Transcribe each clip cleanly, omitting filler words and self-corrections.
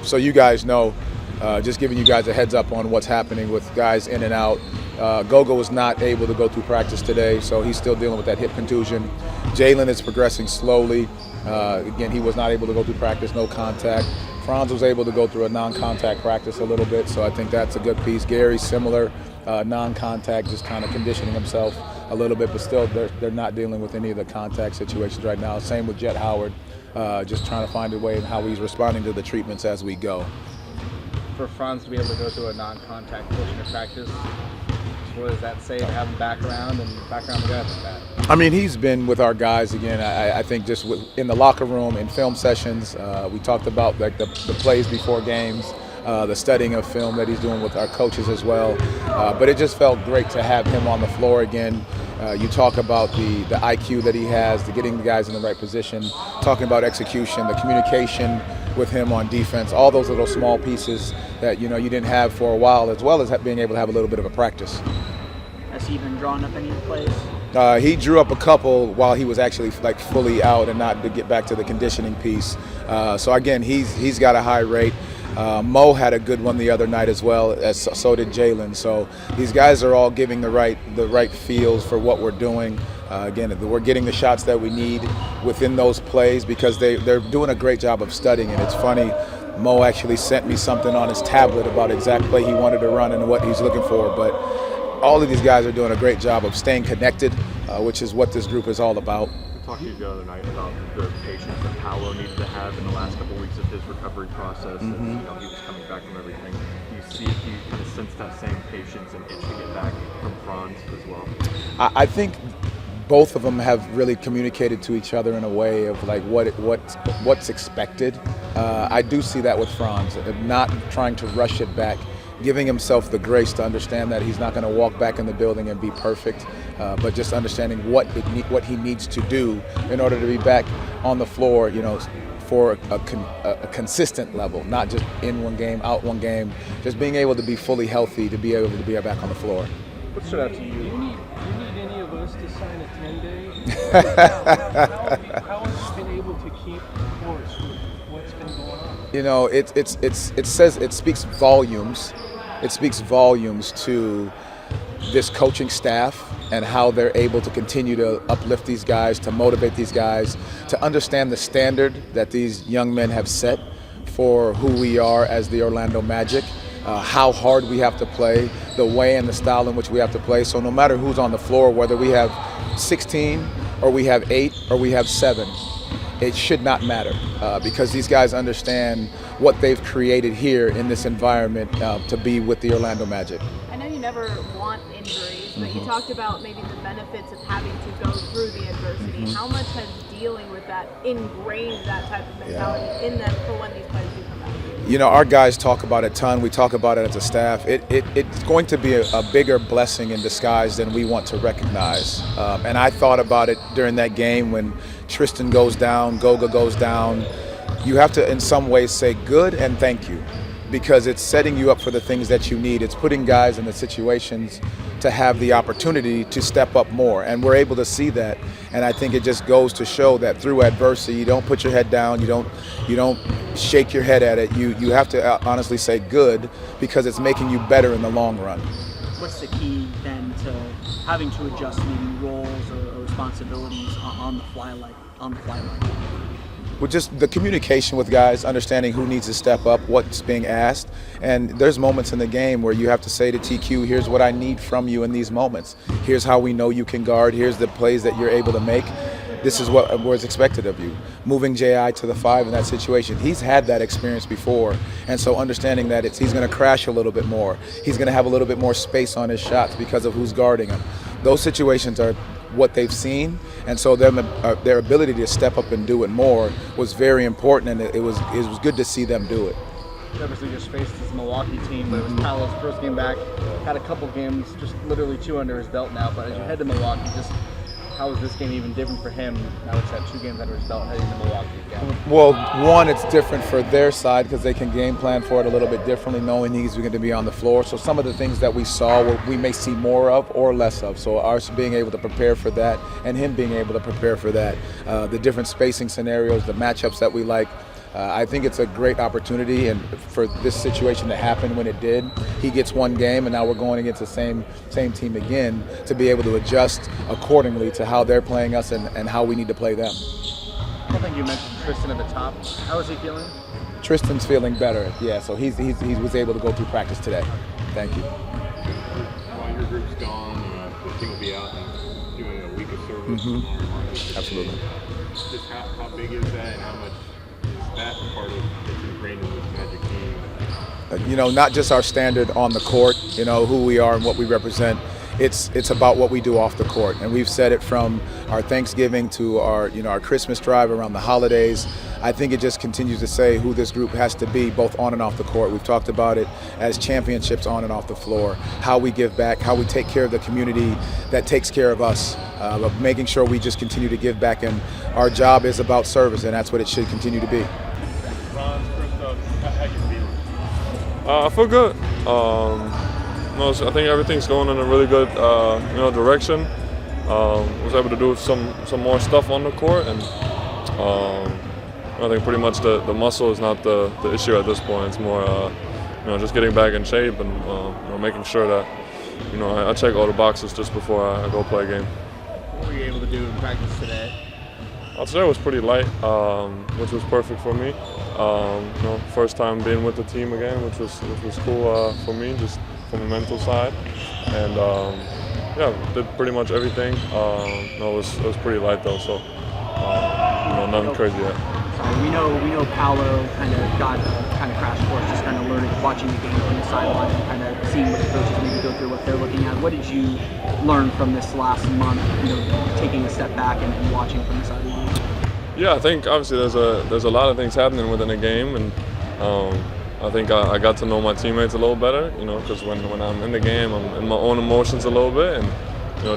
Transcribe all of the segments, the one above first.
So you guys know, just giving you guys a heads up on what's happening with guys in and out. Goga was not able to go through practice today, so he's still dealing with that hip contusion. Jalen is progressing slowly. Again, he was not able to go through practice, no contact. Franz was able to go through a non-contact practice a little bit, so I think that's a good piece. Gary's similar, non-contact, just kind of conditioning himself a little bit, but still they're not dealing with any of the contact situations right now. Same with Jet Howard, just trying to find a way in how he's responding to the treatments as we go. For Franz to be able to go through a non-contact portion of practice, what does that say to have him back around and back around the guys like that? I mean, he's been with our guys again. I think just in the locker room, in film sessions, we talked about like the plays before games, the studying of film that he's doing with our coaches as well. But it just felt great to have him on the floor again. You talk about the IQ that he has, the getting the guys in the right position, talking about execution, the communication with him on defense, all those little small pieces that you didn't have for a while, as well as being able to have a little bit of a practice. Has he been drawing up any plays? He drew up a couple while he was actually like fully out and not to get back to the conditioning piece. So again, he's got a high rate. Mo had a good one the other night as well, as so did Jalen. So these guys are all giving the right feels for what we're doing. Again, we're getting the shots that we need within those plays because they're doing a great job of studying it. It's funny, Mo actually sent me something on his tablet about exact play he wanted to run and what he's looking for. But all of these guys are doing a great job of staying connected, which is what this group is all about. We talked to you the other night about the patience that Paolo needed to have in the last couple of weeks of his recovery process. And he was coming back from everything. Do you see if you can sense that same patience and itch to get back from Franz as well? I think both of them have really communicated to each other in a way of like what's expected. I do see that with Franz, not trying to rush it back, giving himself the grace to understand that he's not going to walk back in the building and be perfect, but just understanding what he needs to do in order to be back on the floor, for a consistent level, not just in one game, out one game, just being able to be fully healthy to be able to be back on the floor. What stood out to you? Do you need any of us to sign a 10-day? How have you been able to keep course with what's been going on? It speaks volumes. It speaks volumes to this coaching staff and how they're able to continue to uplift these guys, to motivate these guys, to understand the standard that these young men have set for who we are as the Orlando Magic, how hard we have to play, the way and the style in which we have to play. So no matter who's on the floor, whether we have 16 or we have 8 or we have 7, it should not matter because these guys understand what they've created here in this environment to be with the Orlando Magic. I know you never want injuries, but you talked about maybe the benefits of having to go through the adversity. How much has dealing with that ingrained that type of mentality in them for when these players do come back? Our guys talk about it a ton. We talk about it as a staff. It's going to be a bigger blessing in disguise than we want to recognize. And I thought about it during that game when Tristan goes down, Goga goes down. You have to, in some ways, say good and thank you because it's setting you up for the things that you need. It's putting guys in the situations to have the opportunity to step up more. And we're able to see that. And I think it just goes to show that through adversity, you don't put your head down, you don't shake your head at it. You have to honestly say good because it's making you better in the long run. What's the key then to having to adjust maybe roles or responsibilities on the fly like that? With just the communication with guys, understanding who needs to step up, what's being asked. And there's moments in the game where you have to say to TQ, here's what I need from you in these moments. Here's how we know you can guard. Here's the plays that you're able to make. This is what was expected of you. Moving J.I. to the 5 in that situation, he's had that experience before. And so understanding that he's going to crash a little bit more. He's going to have a little bit more space on his shots because of who's guarding him. Those situations are what they've seen, and so their ability to step up and do it more was very important, and it was good to see them do it. You obviously just faced this Milwaukee team, but it was Paolo's first game back. Had a couple games, just literally 2 under his belt now. But as you head to Milwaukee, just how is this game even different for him now that he's had 2 games under his belt heading to Milwaukee again? Well, one, it's different for their side because they can game plan for it a little bit differently, knowing he's going to be on the floor. So some of the things that we saw, we may see more of or less of. So ours being able to prepare for that and him being able to prepare for that, the different spacing scenarios, the matchups that we like. I think it's a great opportunity, and for this situation to happen when it did, he gets one game, and now we're going against the same team again to be able to adjust accordingly to how they're playing us and how we need to play them. I don't think you mentioned Tristan at the top. How is he feeling? Tristan's feeling better, yeah. So he was able to go through practice today. Thank you. While your group's gone, the team will be out and doing a week of service. Mm-hmm. Absolutely. Just how big is that, and how much is that part of that's ingrained in this Magic team? Not just our standard on the court, who we are and what we represent. It's about what we do off the court, and we've said it from our Thanksgiving to our Christmas drive around the holidays. I think it just continues to say who this group has to be, both on and off the court. We've talked about it as championships on and off the floor, how we give back, how we take care of the community that takes care of us, but making sure we just continue to give back, and our job is about service, and that's what it should continue to be. Franz, how you feeling? I feel good. I think everything's going in a really good, direction. Was able to do some more stuff on the court, and I think pretty much the muscle is not the issue at this point. It's more, just getting back in shape and making sure that, I check all the boxes just before I go play a game. What were you able to do in practice today? Today was pretty light, which was perfect for me. First time being with the team again, which was cool for me, just from the mental side, and did pretty much everything. It was pretty light though, so nothing crazy yet. We know Paolo kind of got a kind of crash course, just kind of learning, watching the game from the sideline, and kind of seeing what the coaches maybe go through, what they're looking at. What did you learn from this last month? Taking a step back and watching from the sideline. Yeah, I think obviously there's a lot of things happening within a game, and I think I got to know my teammates a little better, because when I'm in the game, I'm in my own emotions a little bit, and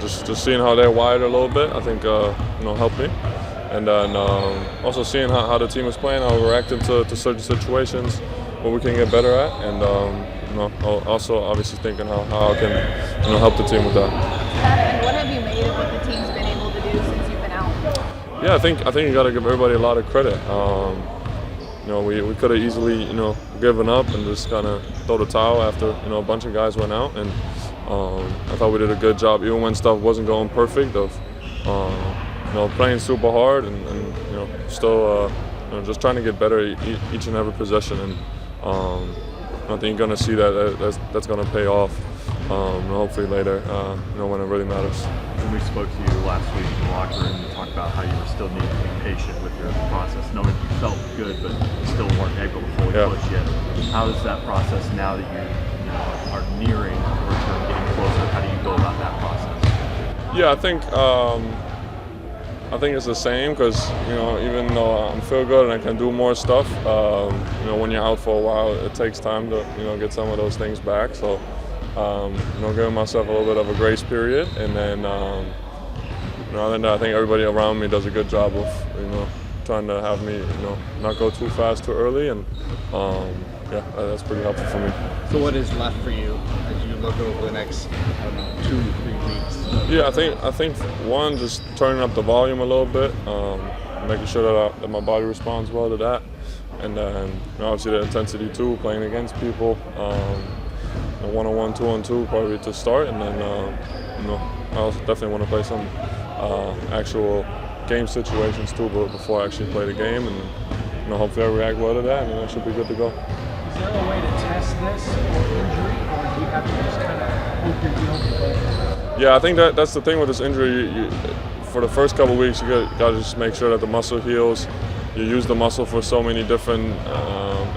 just seeing how they're wired a little bit, I think helped me. And then also seeing how the team is playing, how we're reacting to certain situations, what we can get better at, and also obviously thinking how I can help the team with that. And what have you made of what the team's been able to do since you've been out? Yeah, I think you got to give everybody a lot of credit. We could have easily given up and just kind of throw the towel after a bunch of guys went out, and I thought we did a good job even when stuff wasn't going perfect of playing super hard and still just trying to get better each and every possession, and I think you're going to see that's going to pay off hopefully later when it really matters. When we spoke to you last week in the locker room, you talked about how you were still needing to be patient with your process, knowing you felt good but still weren't able to fully push yet. How is that process now that you are nearing the return, getting closer? How do you go about that process? Yeah, I think it's the same, because even though I feel good and I can do more stuff, when you're out for a while, it takes time to get some of those things back. So giving myself a little bit of a grace period, and then I think everybody around me does a good job of trying to have me not go too fast too early, and that's pretty helpful for me. So what is left for you as you look over the next 2 to 3 weeks? Yeah, I think one, just turning up the volume a little bit, making sure that my body responds well to that, and then obviously the intensity too, playing against people, 1-on-1, 2-on-2 probably to start, and then I also definitely want to play some actual game situations too, but before I actually play the game, and hopefully I react well to that, and I should be good to go. Is there a way to test this for injury, or do you have to just kind of hope you're dealing with it? Yeah, I think that's the thing with this injury. For the first couple of weeks, you got to just make sure that the muscle heals. You use the muscle for so many different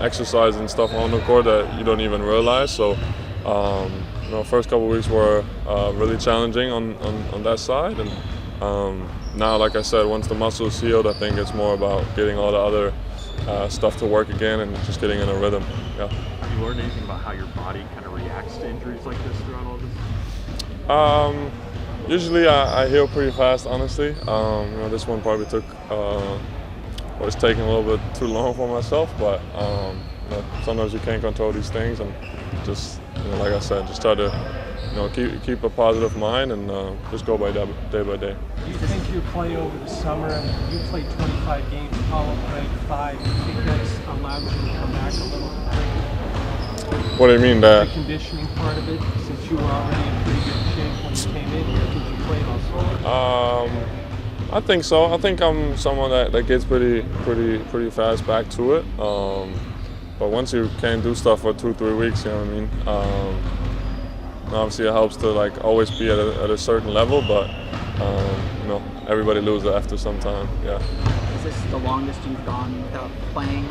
exercises and stuff on the court that you don't even realize. So, first couple of weeks were really challenging on that side, and now, like I said, once the muscle is healed, I think it's more about getting all the other stuff to work again and just getting in a rhythm. Yeah. Have you learned anything about how your body kind of reacts to injuries like this throughout all this? Usually I heal pretty fast, honestly. This one probably was taking a little bit too long for myself, but sometimes you can't control these things, and just like I said, just try to keep a positive mind and just go day by day. Do you think your play over the summer, you played 25 games, Paulo played 5, do you think that's allowed you to come back a little bit? What do you mean The that? conditioning part of it, since you were already in pretty good shape when you came in here, because you played all summer? I think so. I think I'm someone that gets pretty fast back to it. But once you can't do stuff for 2-3 weeks, you know what I mean? Obviously, it helps to like always be at a certain level, but everybody loses after some time. Yeah. Is this the longest you've gone without playing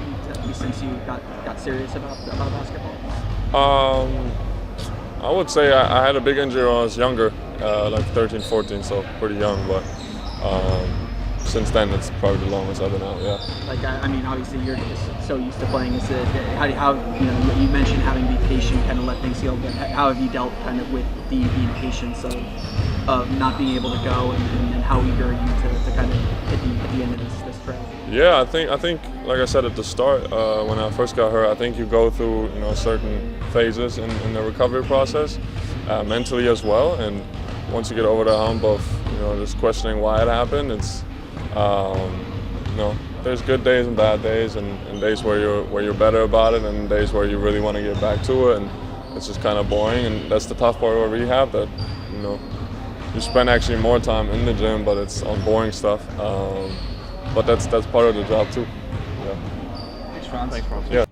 since you got serious about basketball? I would say I had a big injury when I was younger, like 13, 14, so pretty young. But since then, it's probably the longest I've been out. Yeah. Like I mean, obviously you're just so used to playing. Is it how you mentioned having to be patient, kind of let things heal. But how have you dealt kind of with the impatience of not being able to go, and how eager are you to kind of hit the end of this trail? Yeah, I think like I said at the start, when I first got hurt, I think you go through certain phases in the recovery process, mentally as well. And once you get over the hump of just questioning why it happened, it's there's good days and bad days, and days where you're better about it, and days where you really want to get back to it, and it's just kind of boring. And that's the tough part of rehab, that you spend actually more time in the gym, but it's on boring stuff. But that's part of the job too. Yeah. Thanks, Franz. Yeah.